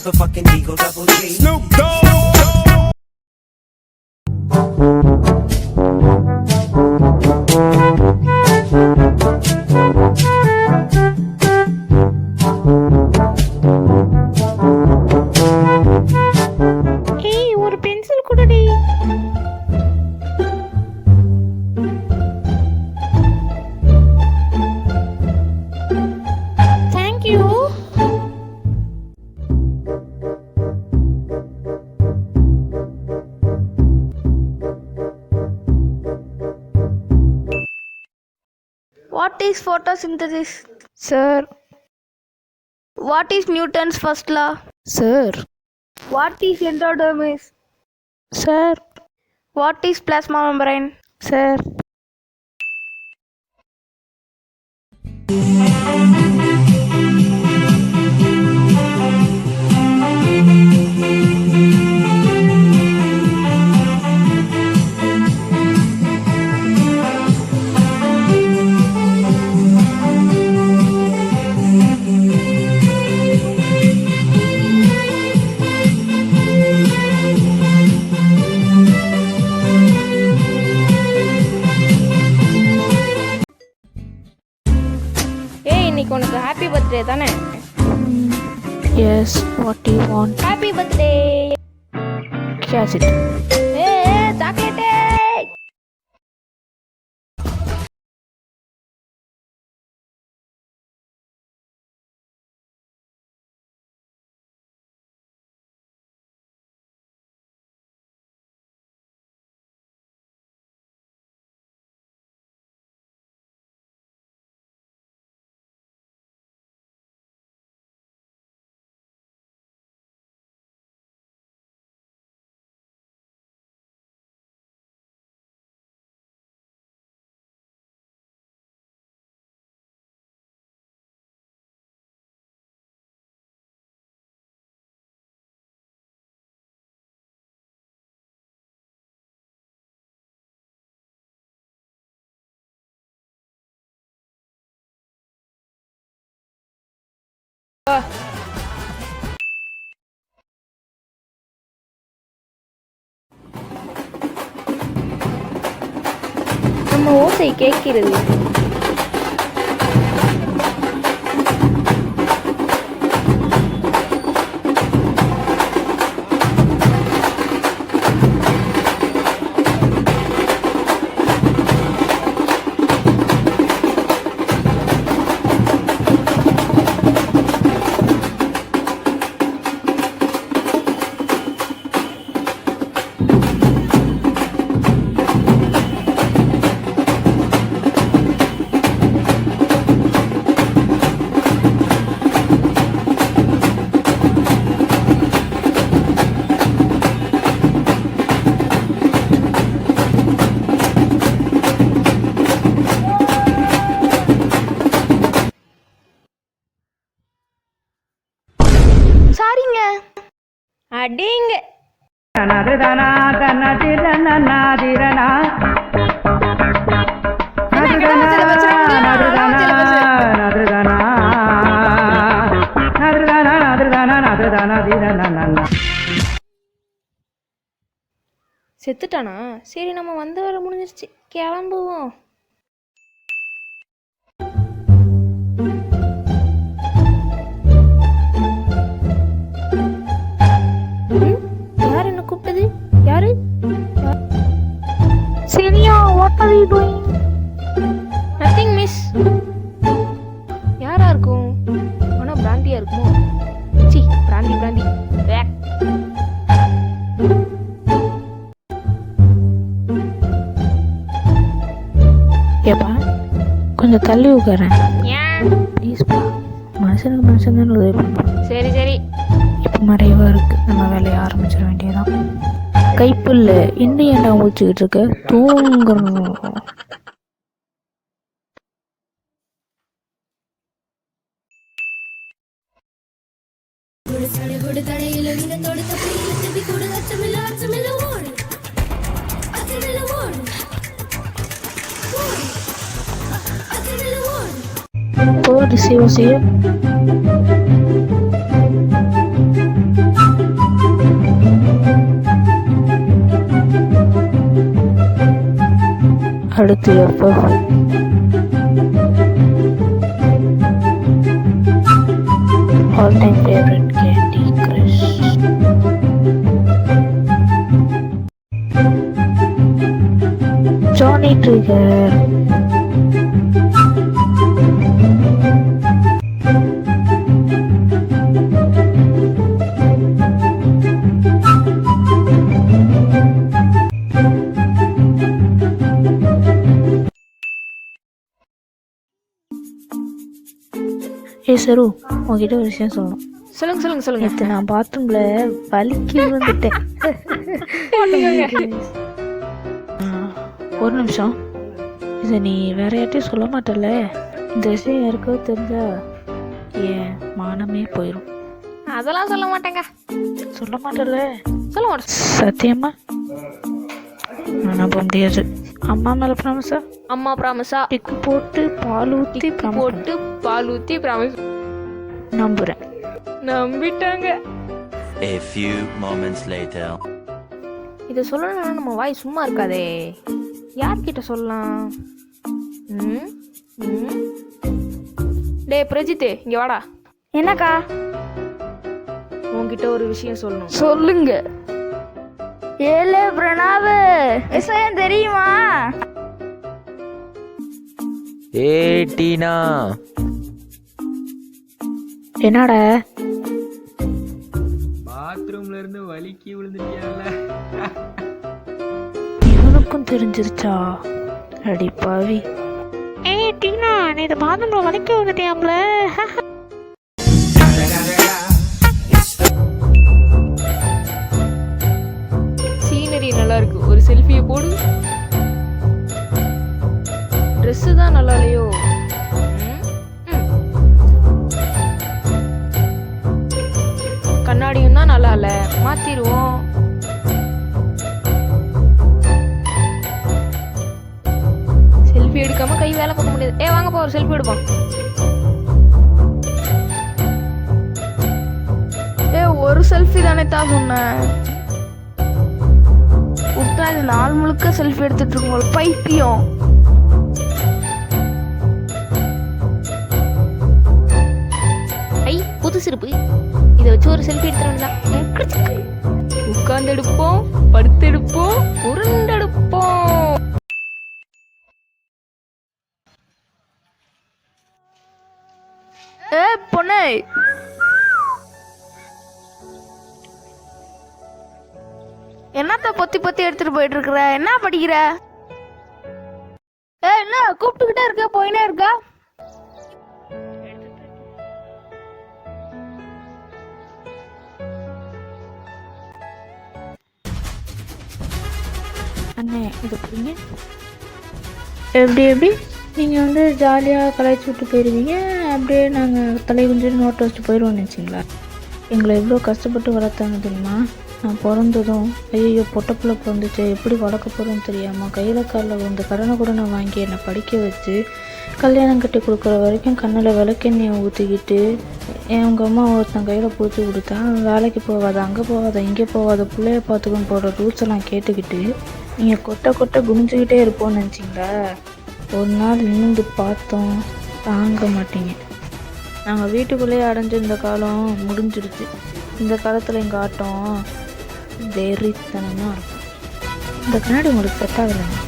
motherfucking Eagle Double G. Snoop Dogg. ஏய் ஒரு pencil குடுடி. Thank you. What is photosynthesis? Sir. What is Newton's first law? Sir. What is endodermis? Sir. What is plasma membrane? Sir. இன்னைக்கு உனக்கு happy birthday தானே? Yes, what do you want? Happy birthday. Catch it. Chocolate. நம்ம ஓசை கேட்கிறது. சாரிங்க. அடிங்க. செத்துட்டானா? சரி நம்ம வந்து வர முடிஞ்சிருச்சு, கிளம்புவோம். யார் என்ன கூப்பிட்டது? யாரு? Senior, what are you doing? Nothing miss. யாரா இருக்கும்? ஆனா பிராந்தியா இருக்குமோ? சி, பிராந்தி பிராந்தி. ஏப்பா கொஞ்சம் தள்ளி உட்காரேன் ஏன்? ப்ளீஸ்ப்பா. மனுஷனுக்கு மனுஷன் தானே உதவி பண்ணுறோம். சரி சரி. இப்போ மறைவாக இருக்குது, நம்ம வேலையை ஆரம்பிச்சிட வேண்டியதான். கைப்புல்ல இன்னும் ஏன்டா முடிச்சுக்கிட்டு இருக்க? தூங்கணும். போடு சிவ சிவ. அடுத்து FF. All time favorite Candy Crush. Johnny Trigger. சரு, உங்ககிட்ட ஒரு விஷயம் சொல்லணும். சொல்லுங்க. நேற்று நான் பாத்ரூமில் வலிக்கி விழுந்துட்டேன். ஒரு நிமிஷம், இதை நீ வேற யார்ட்டையும் சொல்ல மாட்டல? இந்த விஷயம் யாருக்கோ தெரிஞ்சா ஏன் மானமே போயிடும். அதெல்லாம் சொல்ல மாட்டேங்க. சொல்ல மாட்டல? சொல்ல மாட்டேன். சத்தியமா நம்ப முடியாது. அம்மா மேல ப்ராமிஸா? அம்மா ப்ராமிஸா? டிக்கு போட்டு பால் ஊற்றி பால் ஊற்றி ப்ராமிஸ். நம்புறேன். நம்பிட்டாங்க. A few moments later. இதை சொல்லணும்னா நம்ம வாய் சும்மா இருக்காதே. யார்கிட்ட சொல்லலாம்? டே பிரஜித், இங்க வாடா. என்னக்கா? உன்கிட்ட ஒரு விஷயம் சொல்லணும். சொல்லுங்க. ஏலே பிரணாவு, விஷயம் தெரியுமா? டீனா, என்னடா? பாத்ரூம்ல இருந்து வலிக்கி விழுந்துட்டியால? இவனுக்கும் தெரிஞ்சிருச்சா? அடி பாவி. டீனா, நீ இந்த பாத்ரூம்ல வலிக்கி விழுந்துட்டியாம்ல? சீனரி நல்லா இருக்கு, ஒரு செல்ஃபியை போடு. ட்ரெஸ்ஸு தான் நல்லா இல்லையோ? கண்ணாடியும் தான் நல்லா இல்லை, மாத்திருவோம். செல்ஃபி எடுக்காம கை வேலை பார்க்க முடியாது. வாங்கப்பா ஒரு செல்ஃபி எடுப்போம். ஒரு செல்ஃபி தானே தான் சொன்னேன். விட்டா இது நாள் முழுக்க செல்ஃபி எடுத்துட்டு இருக்கோம். பைத்தியம். புது சிரிப்பு. இதை வச்சு ஒரு செல்ஃபி எடுத்துட்டு உட்கார்ந்து எடுப்போம், படுத்து எடுப்போம், உருண்டு எடுப்போம். பொண்ணு, என்னத்த பொத்தி பொத்தி எடுத்துட்டு போயிட்டு இருக்கிற? என்ன படிக்கிற? என்ன கூப்பிட்டுக்கிட்டே இருக்க, போயினே இருக்கா? அண்ணே, இது புரியுங்க. எப்படி நீங்கள் வந்து ஜாலியாக கலாய்ச்சி விட்டு போயிடுவீங்க, அப்படியே நாங்கள் தலை குஞ்சுன்னு நோட்டை வச்சுட்டு போயிடுவோம்னு நினச்சிங்களா? எங்களை எவ்வளோ கஷ்டப்பட்டு வளர்த்தாங்க தெரியுமா? நான் பிறந்ததும் ஐயோ பொட்டப்புள்ள பிறந்துச்சு, எப்படி வளர்க்க போகிறோன்னு தெரியாமல் கையில் காலில் வந்து கடனை வாங்கி என்னை படிக்க வச்சு கல்யாணம் கட்டி கொடுக்குற வரைக்கும் கண்ணில் விளக்கெண்ணெயை ஊற்றிக்கிட்டு உங்கள் அம்மா ஒருத்தன் கையில் பிடிச்சி கொடுத்தா வேலைக்கு போகாத, அங்கே போகாத, இங்கே போகாத, பிள்ளைய பார்த்துக்கணும் போடுற ரூல்ஸ் எல்லாம் கேட்டுக்கிட்டு நீங்கள் கொட்டை குனிஞ்சிக்கிட்டே இருப்போம்னு நினச்சிங்களா? ஒரு நாள் நின்று பார்த்தோம், தாங்க மாட்டீங்க. நாங்கள் வீட்டுக்குள்ளேயே அடைஞ்சிருந்த காலம் முடிஞ்சிடுச்சு. இந்த காலத்தில் எங்கள் ஆட்டம் வெறித்தனமாக இருக்கும். இந்த கண்ணாடி உங்களுக்கு செட் ஆகலைங்க,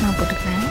நான் போட்டுக்கிறேன்.